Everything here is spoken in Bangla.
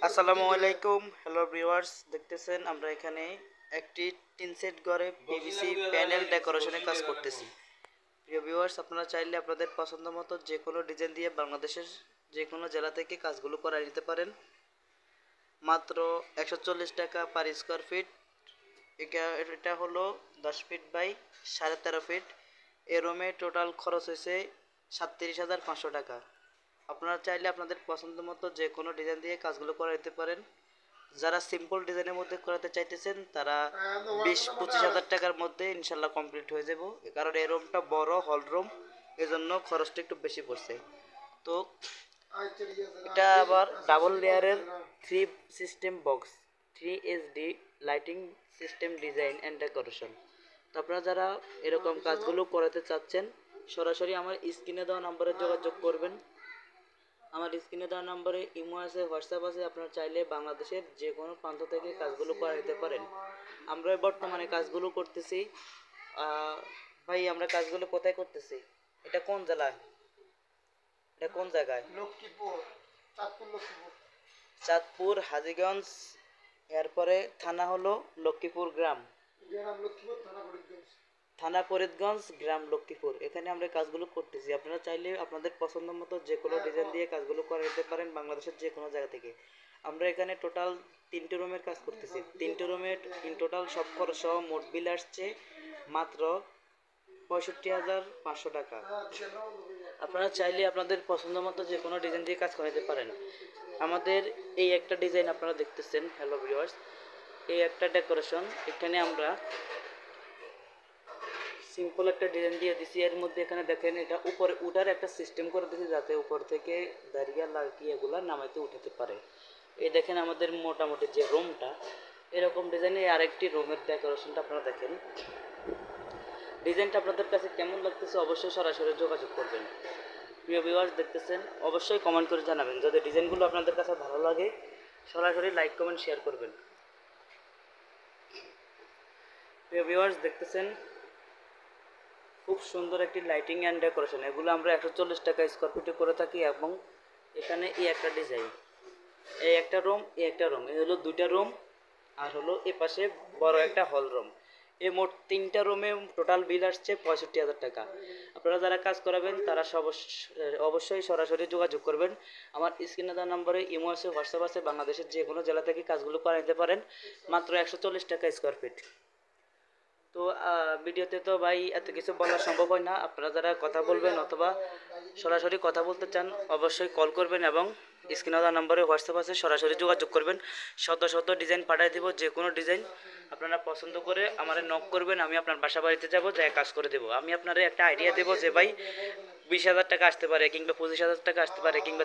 আসসালামু আলাইকুম, হ্যালো ভিউয়ার্স। দেখতেছেন আমরা এখানে একটি টিন সেট ঘরে পিভিসি প্যানেল ডেকোরেশনের কাজ করতেছি। প্রিয় ভিউয়ার্স, আপনারা চাইলে আপনাদের পছন্দ মতো যে কোনো ডিজাইন দিয়ে বাংলাদেশের যে কোনো জেলা থেকে কাজগুলো করা নিতে পারেন। মাত্র 140 টাকা পার স্কোয়ার ফিট। এটা হলো 10 ফিট বাই 13.5 ফিট। এ রুমে টোটাল খরচ হয়েছে 37,500 টাকা। আপনারা চাইলে আপনাদের পছন্দ মতো যে কোনো ডিজাইন দিয়ে কাজগুলো করে নিতে পারেন। যারা সিম্পল ডিজাইনের মধ্যে করাতে চাইতেছেন তারা 20-25 হাজার টাকার মধ্যে ইনশাল্লাহ কমপ্লিট হয়ে যাব, কারণ এই রুমটা বড় হল রুম, এজন্য খরচটা একটু বেশি পড়ছে। তো এটা আবার ডাবল লেয়ারের 3 system box, 3 HD lighting system design and decoration. তো আপনারা যারা এরকম কাজগুলো করাতে চাচ্ছেন সরাসরি আমার স্ক্রিনে দেওয়া নাম্বারে যোগাযোগ করবেন। আমার স্ক্রিনে দেওয়া নম্বরে ইমো আছে, হোয়াটসঅ্যাপ আছে। আপনারা চাইলে বাংলাদেশের যে কোনো প্রান্ত থেকে কাজগুলো করে নিতে পারেন। আমরা বর্তমানে কাজগুলো করতেছি। ভাই, আমরা কাজগুলো কোথায় করতেছি? এটা কোন জেলায়? এটা কোন জায়গায়? লক্ষ্মীপুর, চাঁদপুর লক্ষ্মীপুর। চাঁদপুর হাজীগঞ্জ, এরপরে থানা হলো লক্ষ্মীপুর গ্রাম, গ্রাম লক্ষ্মীপুর, থানা ফরিদগঞ্জ। থানা ফরিদগঞ্জ, গ্রাম লক্ষ্মীপুর। এখানে আমরা কাজগুলো করতেছি। আপনারা চাইলে আপনাদের পছন্দ মতো যে কোনো ডিজাইন দিয়ে কাজগুলো করে নিতে পারেন বাংলাদেশের যে কোনো জায়গা থেকে। আমরা এখানে টোটাল 3টে রুমের কাজ করতেছি। 3টে রুমের ইন টোটাল সব খরচ সহ মোট বিল আসছে মাত্র 65,500 টাকা। আপনারা চাইলে আপনাদের পছন্দ মতো যে কোনো ডিজাইন দিয়ে কাজ করে নিতে পারেন। আমাদের এই একটা ডিজাইন আপনারা দেখতেছেন, হ্যালো ভিউয়ার্স, এই একটা ডেকোরেশন। এখানে আমরা সিম্পল একটা ডিজাইন দিয়ে দিছি। এর মধ্যে এখানে দেখেন এটা উপরে উঠার একটা সিস্টেম করে দিয়েছি, যাতে উপর থেকে দাঁড়িয়ে লাড়কি এগুলো নামাইতে উঠাতে পারে। এই দেখেন আমাদের মোটামুটি যে রুমটা, এরকম ডিজাইনে আরেকটি রুমের ডেকোরেশনটা আপনারা দেখেন। ডিজাইনটা আপনাদের কাছে কেমন লাগতেছে অবশ্যই সরাসরি যোগাযোগ করবেন। প্রিয় ভিউয়ার্স, দেখতেছেন, অবশ্যই কমেন্ট করে জানাবেন। যদি ডিজাইনগুলো আপনাদের কাছে ভালো লাগে সরাসরি লাইক কমেন্ট শেয়ার করবেন। প্রিয় ভিউয়ার্স, দেখতেছেন খুব সুন্দর একটি লাইটিং অ্যান্ড ডেকোরেশন। এগুলো আমরা 140 টাকা স্কোয়ার ফিটে করে থাকি। এবং এখানে এই একটা ডিজাইন, এই একটা রুম, এই একটা রুম, এই হলো 2টা রুম, আর হলো এ পাশে বড় একটা হল রুম। এই মোট 3টা রুমে টোটাল বিল আসছে 65,000 টাকা। আপনারা যারা কাজ করাবেন তারা অবশ্যই সরাসরি যোগাযোগ করবেন। আমার স্ক্রিনে দেওয়া নম্বরে ইমো আছে, হোয়াটসঅ্যাপ আছে। বাংলাদেশের যে কোনো জেলা থেকে কাজগুলো করে নিতে পারেন মাত্র 140 টাকা স্কোয়ার ফিট। তো ভিডিওতে তো ভাই এত কিছু বলা সম্ভব হয় না। আপনারা যারা কথা বলবেন অথবা সরাসরি কথা বলতে চান অবশ্যই কল করবেন, এবং স্ক্রিনে দেওয়া নম্বরে হোয়াটসঅ্যাপ আছে, সরাসরি যোগাযোগ করবেন। শত ডিজাইন পাঠিয়ে দেবো। যে কোনো ডিজাইন আপনারা পছন্দ করে আমার নক করবেন, আমি আপনার বাসা বাড়িতে যাবো, যাই কাজ করে দেবো। আমি আপনারা একটা আইডিয়া দেবো যে ভাই 20,000 টাকা আসতে পারে, কিংবা 25,000 টাকা আসতে পারে, কিংবা